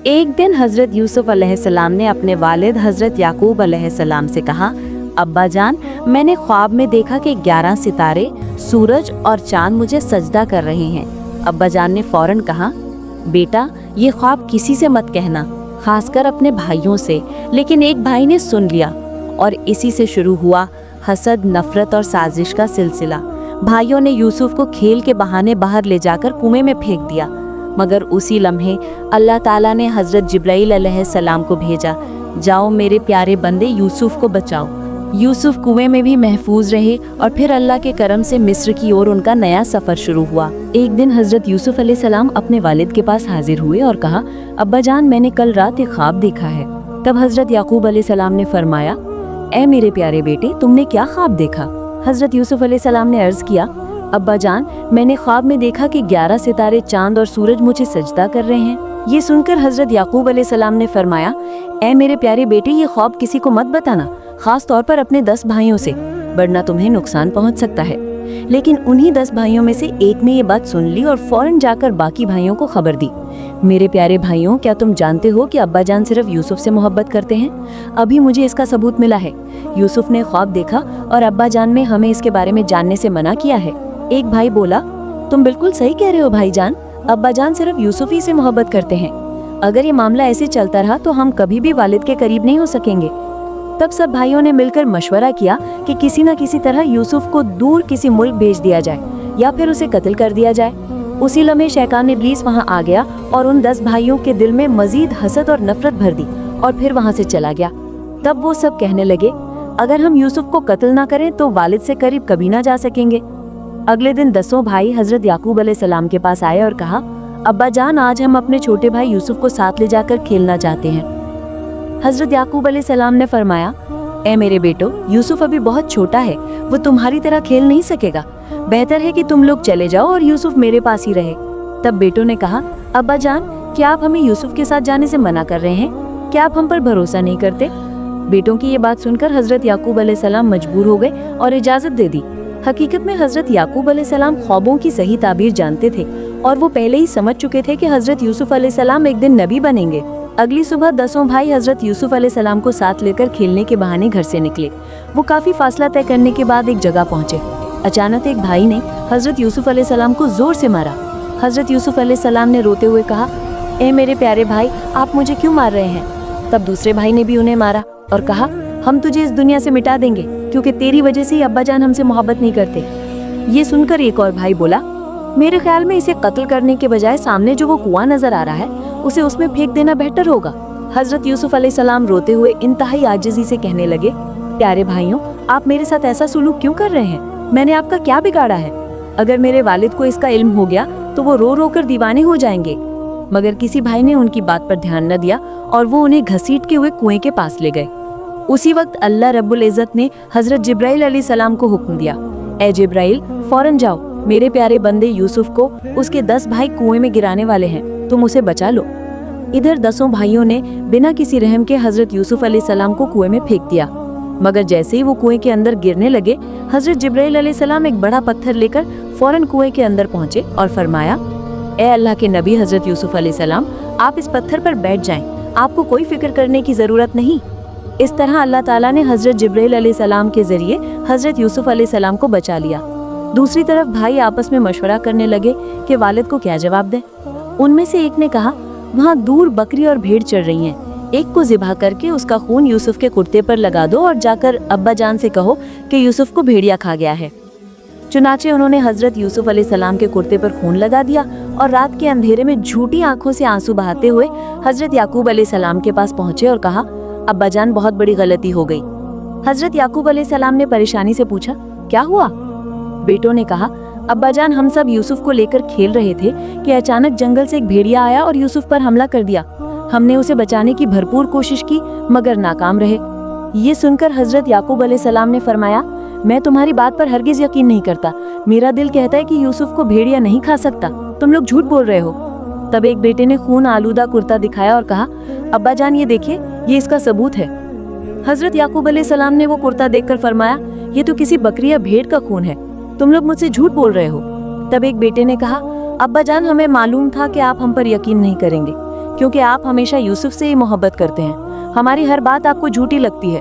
ایک دن حضرت یوسف علیہ السلام نے اپنے والد حضرت یعقوب علیہ السلام سے کہا، ابا جان، میں نے خواب میں دیکھا کہ 11 ستارے، سورج اور چاند مجھے سجدہ کر رہے ہیں۔ ابا جان نے فوراً کہا، بیٹا یہ خواب کسی سے مت کہنا، خاص کر اپنے بھائیوں سے۔ لیکن ایک بھائی نے سن لیا اور اسی سے شروع ہوا حسد، نفرت اور سازش کا سلسلہ۔ بھائیوں نے یوسف کو کھیل کے بہانے باہر لے جا کر کنویں میں پھینک دیا، مگر اسی لمحے اللہ تعالیٰ نے حضرت جبرائیل علیہ السلام کو بھیجا، جاؤ میرے پیارے بندے یوسف کو بچاؤ۔ یوسف کنویں میں بھی محفوظ رہے اور پھر اللہ کے کرم سے مصر کی اور ان کا نیا سفر شروع ہوا۔ ایک دن حضرت یوسف علیہ السلام اپنے والد کے پاس حاضر ہوئے اور کہا، ابا جان، میں نے کل رات ایک خواب دیکھا ہے۔ تب حضرت یعقوب علیہ السلام نے فرمایا، اے میرے پیارے بیٹے، تم نے کیا خواب دیکھا؟ حضرت یوسف علیہ السلام نے عرض کیا، ابا جان، میں نے خواب میں دیکھا کہ 11 ستارے، چاند اور سورج مجھے سجدہ کر رہے ہیں۔ یہ سن کر حضرت یعقوب علیہ السلام نے فرمایا، اے میرے پیارے بیٹے، یہ خواب کسی کو مت بتانا، خاص طور پر اپنے 10 بھائیوں سے، ورنہ تمہیں نقصان پہنچ سکتا ہے۔ لیکن انہی 10 بھائیوں میں سے ایک نے یہ بات سن لی اور فوراً جا کر باقی بھائیوں کو خبر دی۔ میرے پیارے بھائیوں، کیا تم جانتے ہو کہ ابا جان صرف یوسف سے محبت کرتے ہیں؟ ابھی مجھے اس کا ثبوت ملا ہے۔ یوسف نے خواب دیکھا اور ابا جان نے ہمیں اس کے بارے میں جاننے سے منع کیا ہے۔ ایک بھائی بولا، تم بالکل صحیح کہہ رہے ہو بھائی جان، ابا جان صرف یوسف ہی سے محبت کرتے ہیں۔ اگر یہ معاملہ ایسے چلتا رہا تو ہم کبھی بھی والد کے قریب نہیں ہو سکیں گے۔ تب سب بھائیوں نے مل کر مشورہ کیا کہ کسی نہ کسی طرح یوسف کو دور کسی ملک بھیج دیا جائے یا پھر اسے قتل کر دیا جائے۔ اسی لمحے شیطان ابلیس وہاں آ گیا اور ان 10 بھائیوں کے دل میں مزید حسد اور نفرت بھر دی اور پھر وہاں سے چلا گیا۔ تب وہ سب کہنے لگے، اگر ہم یوسف کو قتل نہ کریں تو والد سے قریب کبھی نہ جا سکیں گے۔ اگلے دن 10 بھائی حضرت یعقوب علیہ السلام کے پاس آئے اور کہا، ابا جان، آج ہم اپنے چھوٹے بھائی یوسف کو ساتھ لے جا کر کھیلنا چاہتے ہیں۔ حضرت یعقوب علیہ السلام نے فرمایا، اے میرے بیٹو، یوسف ابھی بہت چھوٹا ہے، وہ تمہاری طرح کھیل نہیں سکے گا، بہتر ہے کہ تم لوگ چلے جاؤ اور یوسف میرے پاس ہی رہے۔ تب بیٹوں نے کہا، ابا جان، کیا آپ ہمیں یوسف کے ساتھ جانے سے منع کر رہے ہیں؟ کیا آپ ہم پر بھروسہ نہیں کرتے؟ بیٹوں کی یہ بات سن کر حضرت یعقوب علیہ السلام مجبور ہو گئے اور اجازت دے دی۔ حقیقت میں حضرت یعقوب علیہ السلام خوابوں کی صحیح تعبیر جانتے تھے اور وہ پہلے ہی سمجھ چکے تھے کہ حضرت یوسف علیہ السلام ایک دن نبی بنیں گے۔ اگلی صبح 10 بھائی حضرت یوسف علیہ السلام کو ساتھ لے کر کھیلنے کے بہانے گھر سے نکلے۔ وہ کافی فاصلہ طے کرنے کے بعد ایک جگہ پہنچے۔ اچانک ایک بھائی نے حضرت یوسف علیہ السلام کو زور سے مارا۔ حضرت یوسف علیہ السلام نے روتے ہوئے کہا، اے میرے پیارے بھائی، آپ مجھے کیوں مار رہے ہیں؟ تب دوسرے بھائی نے بھی انہیں مارا اور کہا، ہم تجھے اس دنیا سے مٹا دیں گے کیونکہ تیری وجہ سے ہی ابا جان ہم سے محبت نہیں کرتے۔ یہ سن کر ایک اور بھائی بولا، میرے خیال میں اسے قتل کرنے کے بجائے سامنے جو وہ کنواں نظر آ رہا ہے اسے اس میں پھینک دینا بہتر ہوگا۔ حضرت یوسف علیہ السلام روتے ہوئے انتہائی عاجزی سے کہنے لگے، پیارے بھائیوں، آپ میرے ساتھ ایسا سلوک کیوں کر رہے ہیں؟ میں نے آپ کا کیا بگاڑا ہے؟ اگر میرے والد کو اس کا علم ہو گیا تو وہ رو رو کر دیوانے ہو جائیں گے۔ مگر کسی بھائی نے ان کی بات پر دھیان نہ دیا اور وہ انہیں گھسیٹتے ہوئے کنویں کے پاس لے گئے۔ اسی وقت اللہ رب العزت نے حضرت جبرائیل علیہ السلام کو حکم دیا، اے جبرائیل، فوراً جاؤ، میرے پیارے بندے یوسف کو اس کے 10 بھائی کنویں میں گرانے والے ہیں، تم اسے بچا لو۔ ادھر 10 بھائیوں نے بنا کسی رحم کے حضرت یوسف علیہ السلام کو کنویں میں پھینک دیا، مگر جیسے ہی وہ کنویں کے اندر گرنے لگے، حضرت جبرائیل علیہ السلام ایک بڑا پتھر لے کر فوراً کنویں کے اندر پہنچے اور فرمایا، اے اللہ کے نبی حضرت یوسف علیہ السلام، آپ اس پتھر پر بیٹھ جائیں، آپ کو کوئی فکر کرنے کی ضرورت نہیں۔ اس طرح اللہ تعالیٰ نے حضرت جبرائیل علیہ السلام کے ذریعے حضرت یوسف علیہ السلام کو بچا لیا۔ دوسری طرف بھائی آپس میں مشورہ کرنے لگے کہ والد کو کیا جواب دیں۔ ان میں سے ایک نے کہا، وہاں دور بکری اور بھیڑ چر رہی ہیں، ایک کو ذبح کر کے اس کا خون یوسف کے کرتے پر لگا دو اور جا کر ابا جان سے کہو کہ یوسف کو بھیڑیا کھا گیا ہے۔ چنانچہ انہوں نے حضرت یوسف علیہ السلام کے کرتے پر خون لگا دیا اور رات کے اندھیرے میں جھوٹی آنکھوں سے آنسو بہاتے ہوئے حضرت یعقوب علیہ السلام کے پاس پہنچے اور کہا، ابا جان، بہت بڑی غلطی ہو گئی۔ حضرت یعقوب علیہ السلام نے پریشانی سے پوچھا، کیا ہوا؟ بیٹوں نے کہا، ابا جان، ہم سب یوسف کو لے کر کھیل رہے تھے کہ اچانک جنگل سے ایک بھیڑیا آیا اور یوسف پر حملہ کر دیا۔ ہم نے اسے بچانے کی بھرپور کوشش کی مگر ناکام رہے۔ یہ سن کر حضرت یعقوب علیہ السلام نے فرمایا، میں تمہاری بات پر ہرگز یقین نہیں کرتا، میرا دل کہتا ہے کہ یوسف کو بھیڑیا نہیں کھا سکتا، تم لوگ جھوٹ بول رہے ہو۔ تب ایک بیٹے نے خون آلودہ کرتا دکھایا اور کہا، ابا جان، یہ دیکھیے، یہ اس کا ثبوت ہے۔ حضرت یعقوب علیہ السلام نے وہ کرتا دیکھ کر فرمایا، یہ تو کسی بکری یا بھیڑ کا خون ہے، تم لوگ مجھ سے جھوٹ بول رہے ہو۔ تب ایک بیٹے نے کہا، ابا جان، ہمیں معلوم تھا کہ آپ ہم پر یقین نہیں کریں گے क्योंकि आप हमेशा यूसुफ से ही मोहब्बत करते हैं, हमारी हर बात आपको झूठी लगती है।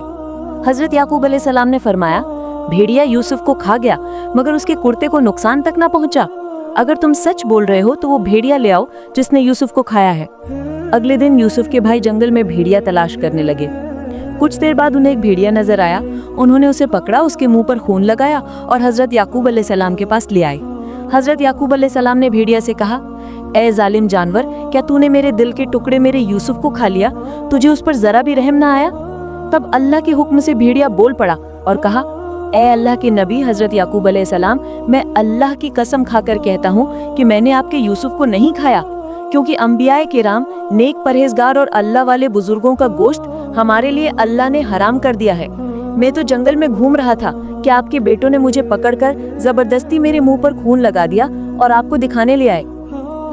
हजरत याकूब अलैहिस्सलाम ने फरमाया, भेड़िया यूसुफ को खा गया मगर उसके कुर्ते को नुकसान तक ना पहुंचा। अगर तुम सच बोल रहे हो तो वो भेड़िया ले आओ जिसने यूसुफ को खाया है। अगले दिन यूसुफ के भाई जंगल में भेड़िया तलाश करने लगे। कुछ देर बाद उन्हें एक भेड़िया नजर आया। उन्होंने उसे पकड़ा, उसके मुंह पर खून लगाया और हजरत याकूब अलैहिस्सलाम के पास ले आए। हजरत याकूब अलैहिस्सलाम ने भेड़िया से कहा, ए जालिम जानवर, क्या तूने मेरे दिल के टुकड़े मेरे यूसुफ को खा लिया? तुझे उस पर जरा भी रहम ना आया? तब अल्लाह के हुक्म से भेड़िया बोल पड़ा और कहा, ए अल्लाह के नबी हजरत याकूब अलैहिस्सलाम, मैं अल्लाह की कसम खाकर कहता हूँ कि मैंने आपके यूसुफ को नहीं खाया, क्योंकि अंबियाए किराम, नेक परहेजगार और अल्लाह वाले बुजुर्गों का गोश्त हमारे लिए अल्लाह ने हराम कर दिया है। मैं तो जंगल में घूम रहा था कि आपके बेटों ने मुझे पकड़कर जबरदस्ती मेरे मुंह पर खून लगा दिया और आपको दिखाने ले आए।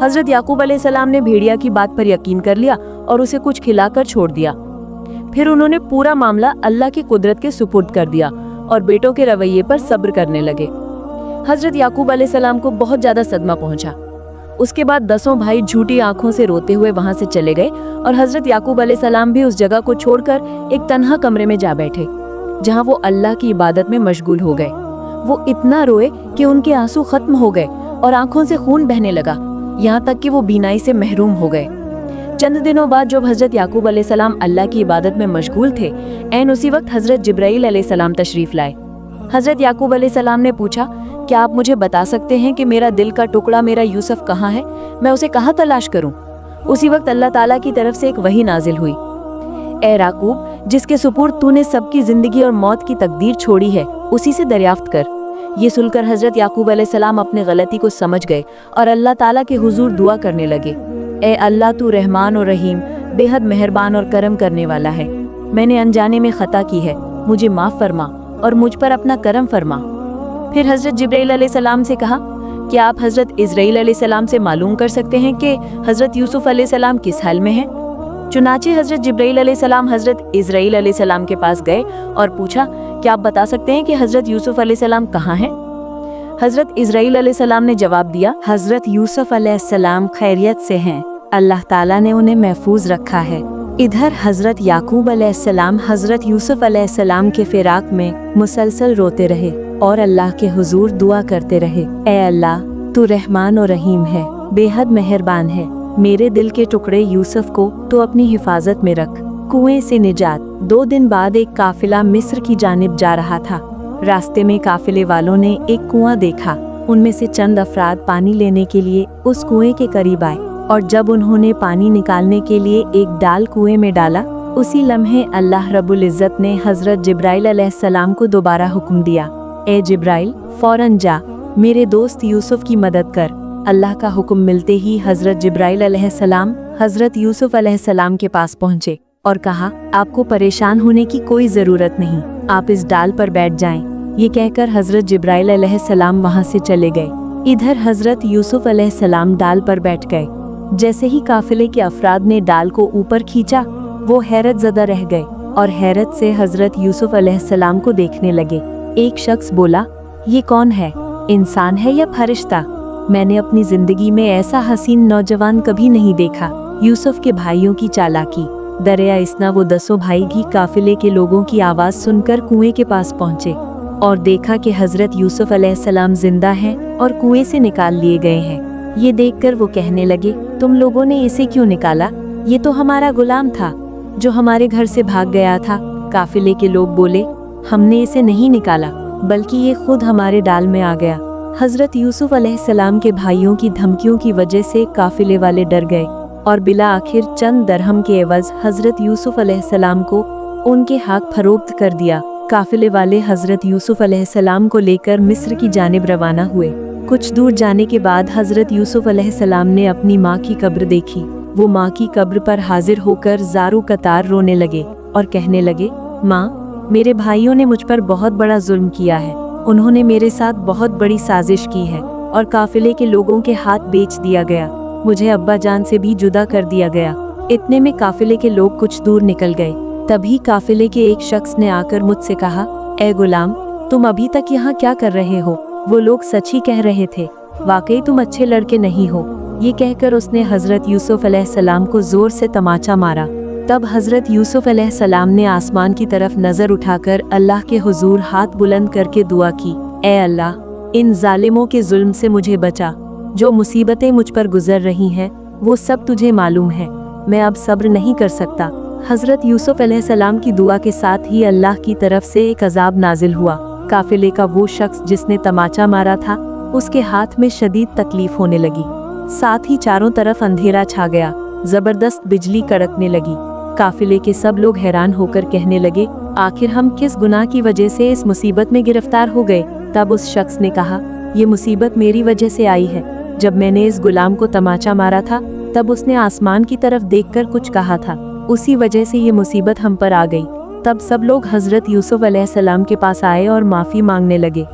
हजरत याकूब अलैहिस्सलाम ने भेड़िया की बात पर यकीन कर लिया और उसे कुछ खिलाकर छोड़ दिया। फिर उन्होंने पूरा मामला अल्लाह की कुदरत के सुपुर्द कर दिया और बेटों के रवैये पर सब्र करने लगे। हजरत याकूब अलैहिस्सलाम को बहुत ज्यादा सदमा पहुंचा। उसके बाद 10 भाई झूठी आंखों से रोते हुए वहां से चले गए और हजरत याकूब अलैहिस्सलाम भी उस जगह को छोड़कर एक तन्हा कमरे में जा बैठे, जहां वो अल्लाह की इबादत में मशगूल हो गए। वो इतना रोए कि उनके आंसू खत्म हो गए और आंखों से खून बहने लगा, यहाँ तक कि वो बीनाई से महरूम हो गए। चंद दिनों बाद जब हजरत याकूब अलैहिस्सलाम अल्लाह की इबादत में मशगूल थे, ऐन उसी वक्त हजरत जिब्राइल अलैहिस्सलाम तशरीफ लाए। हजरत याकूब अलैहिस्सलाम ने पूछा, क्या आप मुझे बता सकते हैं कि मेरा दिल का टुकड़ा मेरा यूसुफ कहाँ है? मैं उसे कहाँ तलाश करूं? उसी वक्त अल्लाह ताला की तरफ से एक वही नाजिल हुई, ए याकूब, जिसके सुपुर्द तूने सबकी जिंदगी और मौत की तकदीर छोड़ी है, उसी से दरियाफ्त कर। ये सुनकर हजरत याकूब अलैहिस्सलाम अपनी गलती को समझ गए और अल्लाह ताला के हुजूर दुआ करने लगे, ए अल्लाह, तू रहमान और रहीम, बेहद मेहरबान और करम करने वाला है। मैंने अनजाने में खता की है, मुझे माफ फरमा और मुझ पर अपना करम फरमा। फिर हजरत जिब्राइल अलैहिस्सलाम से कहा, क्या आप हजरत इज़राइल अलैहिस्सलाम से मालूम कर सकते हैं कि हजरत यूसुफ अलैहिस्सलाम किस हाल में हैं? चुनाचे हजरत जिब्राइल अलैहिस्सलाम हजरत इज़राइल अलैहिस्सलाम के पास गए और पूछा, क्या आप बता सकते हैं कि हजरत यूसुफ अलैहिस्सलाम कहाँ हैं? हजरत इज़राइल अलैहिस्सलाम ने जवाब दिया, हजरत यूसुफ अलैहिस्सलाम खैरियत से हैं, अल्लाह ताला ने उन्हें महफूज रखा है। इधर हजरत याकूब अलैहिस्सलाम हजरत यूसुफ अलैहिस्सलाम के फिराक में मुसलसल रोते रहे और अल्लाह के हुजूर दुआ करते रहे, ए अल्लाह, तू रहमान और रहीम है, बेहद मेहरबान है। मेरे दिल के टुकड़े यूसुफ को तो अपनी हिफाजत में रख। कुएं से निजात। 2 दिन बाद एक काफिला मिस्र की जानिब जा रहा था। रास्ते में काफिले वालों ने एक कुआं देखा। उनमें से चंद अफराद पानी लेने के लिए उस कुएं के करीब आए और जब उन्होंने पानी निकालने के लिए एक डाल कुएं में डाला, उसी लम्हे अल्लाह रब्बुल इज़्ज़त ने हजरत जिब्राइल अलैहिस्सलाम को दोबारा हुक्म दिया, ए जिब्राइल, फौरन जा, मेरे दोस्त यूसुफ की मदद कर। अल्लाह का हुक्म मिलते ही हजरत जिब्राइल अलैहिस्सलाम हजरत यूसुफ अलैहिस्सलाम के पास पहुँचे और कहा, आपको परेशान होने की कोई ज़रूरत नहीं, आप इस डाल पर बैठ जाएं। ये कहकर हजरत जिब्राइल अलैहिस्सलाम वहाँ से चले गए। इधर हजरत यूसुफ अलैहिस्सलाम डाल पर बैठ गए। जैसे ही काफिले के अफराद ने डाल को ऊपर खींचा, वो हैरत ज़दा रह गए और हैरत से हजरत यूसुफ अलैहिस्सलाम को देखने लगे। एक शख्स बोला, ये कौन है? इंसान है या फरिश्ता? मैंने अपनी जिंदगी में ऐसा हसीन नौजवान कभी नहीं देखा। यूसुफ के भाइयों की चालाकी। दरिया इसना वो 10 भाई भी काफिले के लोगों की आवाज सुनकर कुएं के पास पहुंचे और देखा कि हजरत यूसुफ अलैहिस्सलाम जिंदा हैं और कुएं से निकाल लिए गए हैं। ये देखकर वो कहने लगे, तुम लोगों ने इसे क्यों निकाला? ये तो हमारा गुलाम था जो हमारे घर से भाग गया था। काफिले के लोग बोले, हमने इसे नहीं निकाला, बल्कि ये खुद हमारे डाल में आ गया। हजरत यूसुफ अलैहिस्सलाम के भाइयों की धमकियों की वजह से काफिले वाले डर गए और बिला आखिर चंद दरहम के एवज हजरत यूसुफ अलैहिस्सलाम को उनके हक फरोख्त कर दिया। काफिले वाले हजरत यूसुफ अलैहिस्सलाम को लेकर मिस्र की जानिब रवाना हुए। कुछ दूर जाने के बाद हजरत यूसुफ अलैहिस्सलाम ने अपनी माँ की कब्र देखी। वो माँ की कब्र पर हाजिर होकर ज़ारू कतार रोने लगे और कहने लगे, माँ, मेरे भाइयों ने मुझ पर बहुत बड़ा जुल्म किया है। उन्होंने मेरे साथ बहुत बड़ी साजिश की है और काफिले के लोगों के हाथ बेच दिया गया। मुझे अब्बा जान से भी जुदा कर दिया गया। इतने में काफिले के लोग कुछ दूर निकल गए। तभी काफिले के एक शख्स ने आकर मुझसे कहा, ए गुलाम, तुम अभी तक यहाँ क्या कर रहे हो? वो लोग सच ही कह रहे थे, वाकई तुम अच्छे लड़के नहीं हो। ये कहकर उसने हजरत यूसुफ अलैहिस्सलाम को जोर से तमाचा मारा। तब हजरत यूसुफ अलैहिस्सलाम ने आसमान की तरफ नजर उठाकर अल्लाह के हुजूर हाथ बुलंद करके दुआ की, ए अल्लाह, इन जालिमों के जुल्म से मुझे बचा। जो मुसीबतें मुझ पर गुजर रही हैं वो सब तुझे मालूम है, मैं अब सब्र नहीं कर सकता। हजरत यूसुफ अलैहिस्सलाम की दुआ के साथ ही अल्लाह की तरफ से एक अजाब नाजिल हुआ। काफिले का वो शख्स जिसने तमाचा मारा था, उसके हाथ में शदीद तकलीफ होने लगी। साथ ही चारों तरफ अंधेरा छा गया, जबरदस्त बिजली कड़कने लगी। काफिले के सब लोग हैरान होकर कहने लगे, आखिर हम किस गुनाह की वजह से इस मुसीबत में गिरफ्तार हो गए। तब उस शख्स ने कहा, ये मुसीबत मेरी वजह से आई है। जब मैंने इस गुलाम को तमाचा मारा था तब उसने आसमान की तरफ देखकर कुछ कहा था, उसी वजह से ये मुसीबत हम पर आ गई। तब सब लोग हजरत यूसुफ अलैहिस्सलाम के पास आए और माफ़ी मांगने लगे।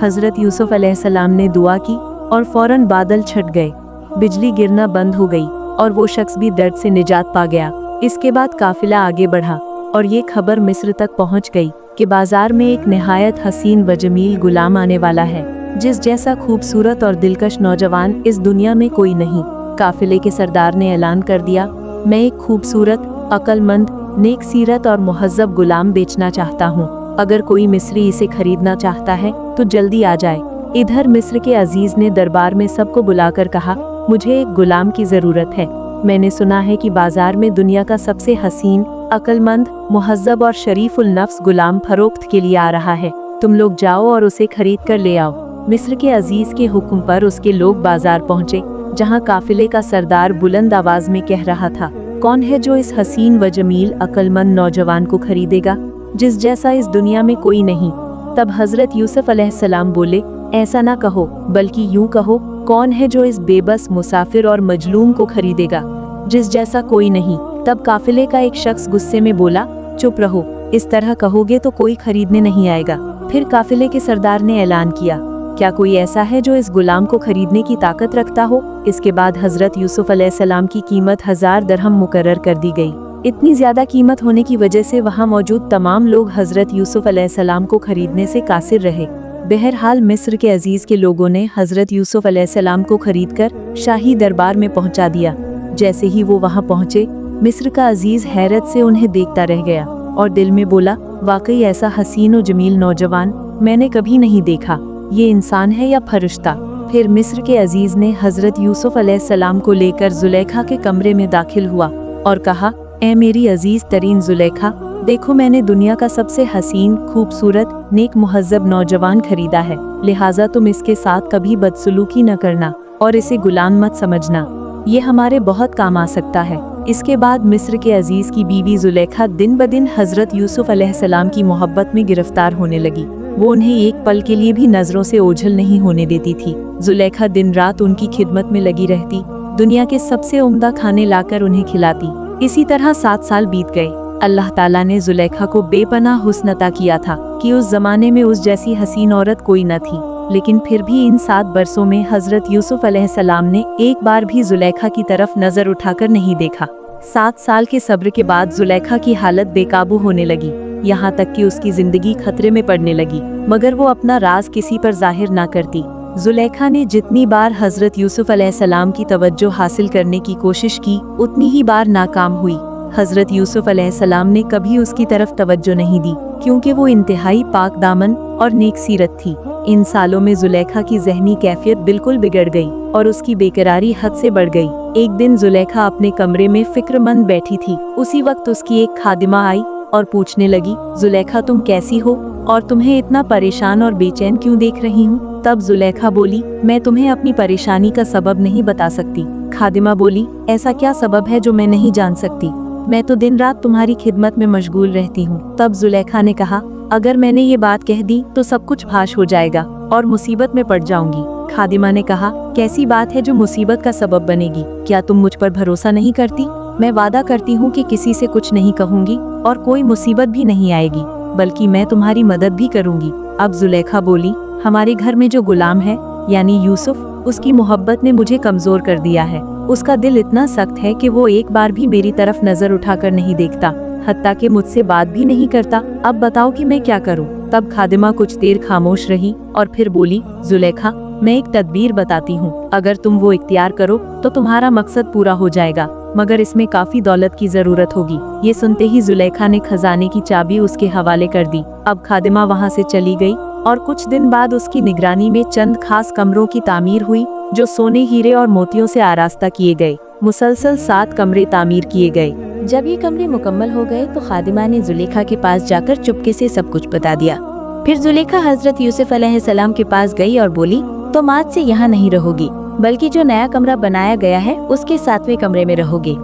हजरत यूसुफ अलैहिस्सलाम ने दुआ की और फौरन बादल छट गए, बिजली गिरना बंद हो गई और वो शख्स भी दर्द से निजात पा गया। इसके बाद काफिला आगे बढ़ा और ये खबर मिस्र तक पहुंच गई कि बाजार में एक निहायत हसीन व जमील गुलाम आने वाला है, जिस जैसा खूबसूरत और दिलकश नौजवान इस दुनिया में कोई नहीं। काफिले के सरदार ने ऐलान कर दिया, मैं एक खूबसूरत, अक्लमंद, नेक सीरत और मुहज्जब गुलाम बेचना चाहता हूँ। अगर कोई मिस्री इसे खरीदना चाहता है तो जल्दी आ जाए। इधर मिस्र के अजीज ने दरबार में सबको बुलाकर कहा, मुझे एक गुलाम की जरूरत है। मैंने सुना है कि बाजार में दुनिया का सबसे हसीन, अक्लमंद, मुहज्जब और शरीफुल नफ्स गुलाम फरोख्त के लिए आ रहा है। तुम लोग जाओ और उसे खरीद कर ले आओ। मिस्र के अजीज के हुक्म पर उसके लोग बाजार पहुंचे, जहां काफिले का सरदार बुलंद आवाज में कह रहा था, कौन है जो इस हसीन व जमील अक्लमंद नौजवान को खरीदेगा, जिस जैसा इस दुनिया में कोई नहीं। तब हजरत यूसुफ अलैहिस्सलाम बोले, ऐसा ना कहो, बल्कि यूं कहो, कौन है जो इस बेबस, मुसाफिर और मजलूम को खरीदेगा, जिस जैसा कोई नहीं। तब काफिले का एक शख्स गुस्से में बोला, चुप रहो, इस तरह कहोगे तो कोई खरीदने नहीं आएगा। फिर काफिले के सरदार ने ऐलान किया, क्या कोई ऐसा है जो इस गुलाम को खरीदने की ताकत रखता हो। इसके बाद हजरत यूसुफ अलैहिस्सलाम की कीमत 1000 दरहम मुकर्रर कर दी गई। इतनी ज्यादा कीमत होने की वजह से वहां मौजूद तमाम लोग हजरत यूसुफ अलैहिस्सलाम को खरीदने से कासिर रहे। बहरहाल मिस्र के अजीज के लोगों ने हजरत यूसुफ अलैहिस्सलाम को खरीदकर शाही दरबार में पहुंचा दिया। जैसे ही वो वहां पहुंचे, मिस्र का अजीज हैरत से उन्हें देखता रह गया और दिल में बोला, वाकई ऐसा हसीन और जमील नौजवान मैंने कभी नहीं देखा, ये इंसान है या फरिश्ता। फिर मिस्र के अजीज ने हजरत यूसुफ अलैहिस्सलाम को लेकर जुलेखा के कमरे में दाखिल हुआ और कहा, ए मेरी अजीज तरीन जुलेखा, देखो मैंने दुनिया का सबसे हसीन, खूबसूरत, नेक मुहज्जब नौजवान खरीदा है, लिहाजा तुम इसके साथ कभी बदसलूकी न करना और इसे गुलाम मत समझना, ये हमारे बहुत काम आ सकता है। इसके बाद मिस्र के अजीज की बीवी जुलेखा दिन ब दिन हजरत यूसुफ अलैहिस्सलाम की मोहब्बत में गिरफ्तार होने लगी। वो उन्हें एक पल के लिए भी नजरों से ओझल नहीं होने देती थी। जुलेखा दिन रात उनकी खिदमत में लगी रहती, दुनिया के सबसे उम्दा खाने लाकर उन्हें खिलाती। इसी तरह 7 साल बीत गए। अल्लाह ताला ने जुलेखा को बेपनाह हुस्न अता किया था कि उस जमाने में उस जैसी हसीन औरत कोई न थी। लेकिन फिर भी इन 7 बरसों में हजरत यूसुफ अलैहिस्सलाम ने एक बार भी जुलेखा की तरफ नजर उठाकर नहीं देखा। 7 साल के सब्र के बाद जुलेखा की हालत बेकाबू होने लगी, यहाँ तक कि उसकी जिंदगी खतरे में पड़ने लगी, मगर वो अपना राज किसी पर जाहिर ना करती। जुलेखा ने जितनी बार हजरत यूसुफ अलैहिस्सलाम की तवज्जो हासिल करने की कोशिश की, उतनी ही बार नाकाम हुई। हजरत यूसुफ अलैहिस्सलाम ने कभी उसकी तरफ तवज्जो नहीं दी, क्योंकि वो इंतहाई पाक दामन और नेक सीरत थी। इन सालों में जुलेखा की ज़हनी कैफियत बिल्कुल बिगड़ गई और उसकी बेकरारी हद से बढ़ गई। एक दिन जुलेखा अपने कमरे में फिक्रमंद बैठी थी। उसी वक्त उसकी एक खादिमा आई और पूछने लगी, जुलेखा तुम कैसी हो और तुम्हें इतना परेशान और बेचैन क्यों देख रही हूँ। तब जुलेखा बोली, मैं तुम्हें अपनी परेशानी का सबब नहीं बता सकती। खादिमा बोली, ऐसा क्या सबब है जो मैं नहीं जान सकती, मैं तो दिन रात तुम्हारी खिदमत में मशगूल रहती हूँ। तब जुलेखा ने कहा, अगर मैंने ये बात कह दी तो सब कुछ फाश हो जाएगा और मुसीबत में पड़ जाऊंगी। खादिमा ने कहा, कैसी बात है जो मुसीबत का सबब बनेगी, क्या तुम मुझ पर भरोसा नहीं करती। मैं वादा करती हूँ कि किसी से कुछ नहीं कहूँगी और कोई मुसीबत भी नहीं आएगी, बल्कि मैं तुम्हारी मदद भी करूँगी। अब जुलेखा बोली, हमारे घर में जो गुलाम है यानी यूसुफ, उसकी मोहब्बत ने मुझे कमजोर कर दिया है। उसका दिल इतना सख्त है कि वो एक बार भी मेरी तरफ नजर उठाकर नहीं देखता, हत्ता कि मुझसे बात भी नहीं करता। अब बताओ कि मैं क्या करूं। तब खादिमा कुछ देर खामोश रही और फिर बोली, जुलेखा मैं एक तदबीर बताती हूँ, अगर तुम वो इख्तियार करो तो तुम्हारा मकसद पूरा हो जाएगा, मगर इसमें काफी दौलत की जरूरत होगी। ये सुनते ही जुलेखा ने खजाने की चाबी उसके हवाले कर दी। अब खादिमा वहाँ से चली गई और कुछ दिन बाद उसकी निगरानी में चंद खास कमरों की तामीर हुई जो सोने, हीरे और मोतियों से आरास्ता किए गए। मुसलसल 7 कमरे तामीर किए गए। जब ये कमरे मुकम्मल हो गए तो खादिमा ने जुलेखा के पास जाकर चुपके से सब कुछ बता दिया। फिर जुलेखा हजरत यूसुफ अलैहिस्सलाम के पास गई और बोली, तुम आज से यहाँ नहीं रहोगी, बल्कि जो नया कमरा बनाया गया है उसके 7वें कमरे में रहोगे।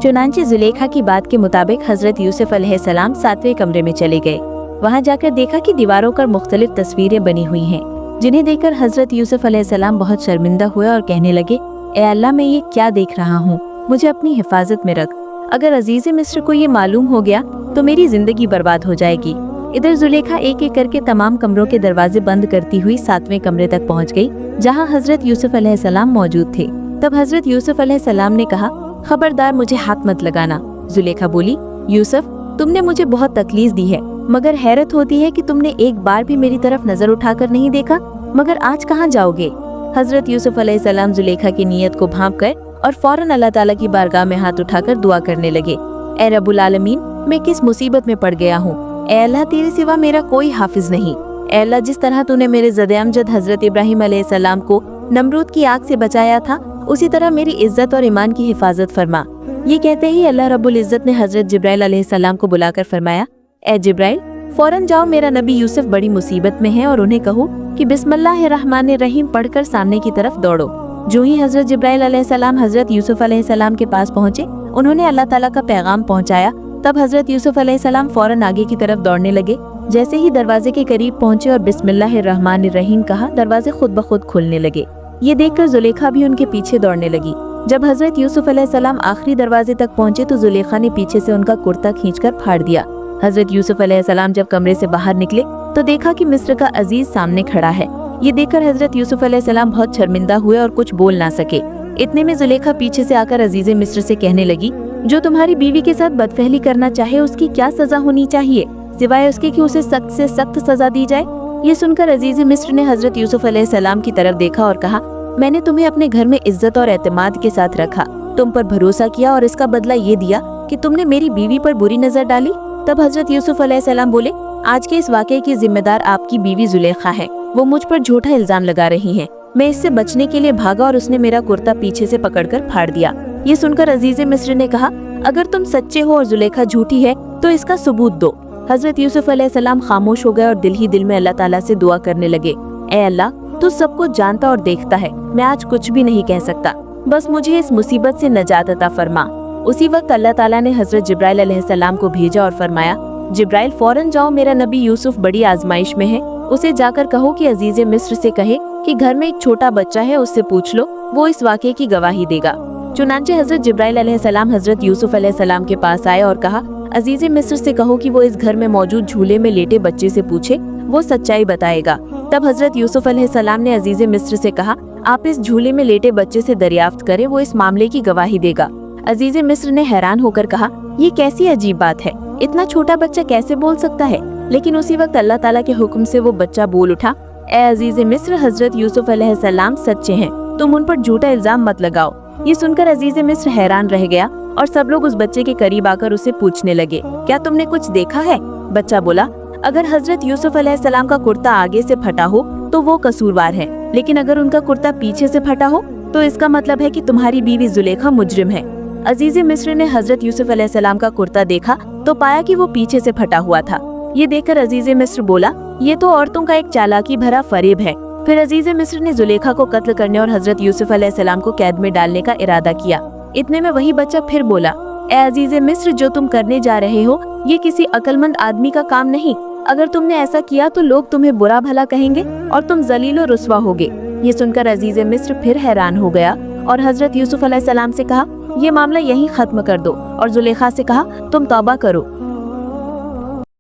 चुनांचे जुलेखा की बात के मुताबिक हजरत यूसुफ अलैहिस्सलाम 7वें कमरे में चले गए। वहाँ जाकर देखा कि दीवारों पर मुख्तलिफ तस्वीरें बनी हुई हैं, जिन्हें देखकर हजरत यूसुफ अलैहिस्सलाम बहुत शर्मिंदा हुए और कहने लगे, ए अल्लाह, मैं ये क्या देख रहा हूँ, मुझे अपनी हिफाजत में रख। अगर अजीज मिस्र को ये मालूम हो गया तो मेरी जिंदगी बर्बाद हो जाएगी। इधर जुलेखा एक एक करके तमाम कमरों के दरवाजे बंद करती हुई 7वें कमरे तक पहुंच गई, जहां हजरत यूसुफ अलैहिस्सलाम मौजूद थे। तब हजरत यूसुफ अलैहिस्सलाम ने कहा, खबरदार, मुझे हाथ मत लगाना। जुलेखा बोली, यूसुफ, तुमने मुझे बहुत तकलीफ दी है, मगर हैरत होती है कि तुमने एक बार भी मेरी तरफ नजर उठाकर नहीं देखा, मगर आज कहाँ जाओगे? हजरत यूसुफ अलैहिस्सलाम जुलेखा की नीयत को भांप कर और फौरन अल्लाह ताला की बारगाह में हाथ उठाकर दुआ करने लगे। ए रब्बुल आलमीन, मैं किस मुसीबत में पड़ गया हूँ। ए अल्लाह, तेरे सिवा मेरा कोई हाफिज नहीं। ए अल्लाह, जिस तरह तूने मेरे ज़द अमजद हजरत इब्राहिम अलैहिस्सलाम को नमरूद की आग से बचाया था, उसी तरह मेरी इज्जत और ईमान की हिफाजत फरमा। ये कहते ही अल्लाह रब्बुल इज्जत ने हजरत जिब्राइल अलैहिस्सलाम को बुलाकर फरमाया, ए जिब्राइल, फौरन जाओ, मेरा नबी यूसुफ बड़ी मुसीबत में है, और उन्हें कहो कि बिस्मिल्लाहिर्रहमानिर्रहीम पढ़कर सामने की तरफ दौड़ो। जो ही हजरत जिब्राइल अलैहिस्सलाम हजरत यूसुफ अलैहिस्सलाम के पास पहुंचे, उन्होंने अल्लाह ताला का पैगाम पहुंचाया। तब हजरत यूसुफ अलैहिस्सलाम फौरन आगे की तरफ दौड़ने लगे। जैसे ही दरवाजे के करीब पहुंचे और बिस्मिल्लाहिर्रहमानिर्रहीम कहा, दरवाजे खुद ब खुद खुलने लगे। ये देखकर जुलेखा भी उनके पीछे दौड़ने लगी। जब हजरत यूसुफ अलैहिस्सलाम आखिरी दरवाजे तक पहुंचे तो जुलेखा ने पीछे से उनका कुर्ता खींचकर फाड़ दिया। हजरत यूसुफ अलैहिस्सलाम जब कमरे से बाहर निकले तो देखा कि मिस्र का अजीज सामने खड़ा है। ये देखकर हजरत यूसुफ अलैहिस्सलाम बहुत शर्मिंदा हुए और कुछ बोल ना सके। इतने में जुलेखा पीछे से आकर अजीज मिस्र से कहने लगी, जो तुम्हारी बीवी के साथ बदफहली करना चाहे उसकी क्या सजा होनी चाहिए, सिवाय उसके कि उसे सख्त से सख्त सजा दी जाए। ये सुनकर अजीज मिस्र ने हजरत यूसुफ अलैहिस्सलाम की तरफ देखा और कहा, मैंने तुम्हें अपने घर में इज्जत और एतमाद के साथ रखा, तुम पर भरोसा किया और इसका बदला ये दिया कि तुमने मेरी बीवी पर बुरी नजर डाली। तब हजरत यूसुफ अलैहिस्सलाम बोले, आज के इस वाकये की जिम्मेदार आपकी बीवी जुलेखा है, वो मुझ पर झूठा इल्जाम लगा रही है। मैं इससे बचने के लिए भागा और उसने मेरा कुर्ता पीछे से पकड़कर फाड़ दिया। ये सुनकर अजीज मिस्र ने कहा, अगर तुम सच्चे हो और जुलेखा झूठी है तो इसका सबूत दो। हजरत यूसुफ अलैहिस्सलाम खामोश हो गए और दिल ही दिल में अल्लाह ताला से दुआ करने लगे, ए अल्लाह, तू सब कुछ जानता और देखता है, मैं आज कुछ भी नहीं कह सकता, बस मुझे इस मुसीबत से नजात अता फरमा। उसी वक्त अल्लाह ताला ने हजरत जिब्राइल अलैहिस्सलाम को भेजा और फरमाया, जिब्राइल, फौरन जाओ, मेरा नबी यूसुफ बड़ी आजमाइश में है, उसे जाकर कहो कि अजीज मिस्र से कहे कि घर में एक छोटा बच्चा है, उससे पूछ लो, वो इस वाकये की गवाही देगा। चुनांचे हजरत जिब्राइल अलैहिस्सलाम हजरत यूसुफ अलैहिस्सलाम के पास आए और कहा, अजीज मिस्र से कहो कि वो इस घर में मौजूद झूले में लेटे बच्चे से पूछे, वो सच्चाई बताएगा। तब हजरत यूसुफ अलैहिस्सलाम ने अजीज मिस्र से कहा, आप इस झूले में लेटे बच्चे से दरियाफ्त करें, वो इस मामले की गवाही देगा। अजीज मिस्र ने हैरान होकर कहा, ये कैसी अजीब बात है, इतना छोटा बच्चा कैसे बोल सकता है? लेकिन उसी वक्त अल्लाह ताला के हुक्म से वो बच्चा बोल उठा, ए अजीज मिस्र, हजरत यूसुफ अलैहिस्सलाम सच्चे हैं, तुम उन पर झूठा इल्जाम मत लगाओ। ये सुनकर अजीज मिस्र हैरान रह गया और सब लोग उस बच्चे के करीब आकर उसे पूछने लगे, क्या तुमने कुछ देखा है? बच्चा बोला, अगर हजरत यूसुफ अलैहिस्सलाम का कुर्ता आगे से फटा हो तो वो कसूरवार है, लेकिन अगर उनका कुर्ता पीछे से फटा हो तो इसका मतलब है कि तुम्हारी बीवी जुलेखा मुजरिम है। अजीज मिस्र ने हजरत यूसुफ अलैहिस्सलाम का कुर्ता देखा तो पाया कि वो पीछे से फटा हुआ था। ये देखकर अजीज मिस्र बोला, ये तो औरतों का एक चालाकी भरा फरेब है। फिर अजीज मिस्र ने जुलेखा को कत्ल करने और हजरत यूसुफ अलैहिस्सलाम को कैद में डालने का इरादा किया। इतने में वही बच्चा फिर बोला, ए अजीज मिस्र, जो तुम करने जा रहे हो ये किसी अक्लमंद आदमी का काम नहीं। अगर तुमने ऐसा किया तो लोग तुम्हें बुरा भला कहेंगे और तुम जलील और रुस्वा होगे। ये सुनकर अजीज मिस्र फिर हैरान हो गया और हजरत यूसुफ अलैहिस्सलाम से कहा, ये मामला यहीं खत्म कर दो, और जुलेखा से कहा, तुम तौबा करो,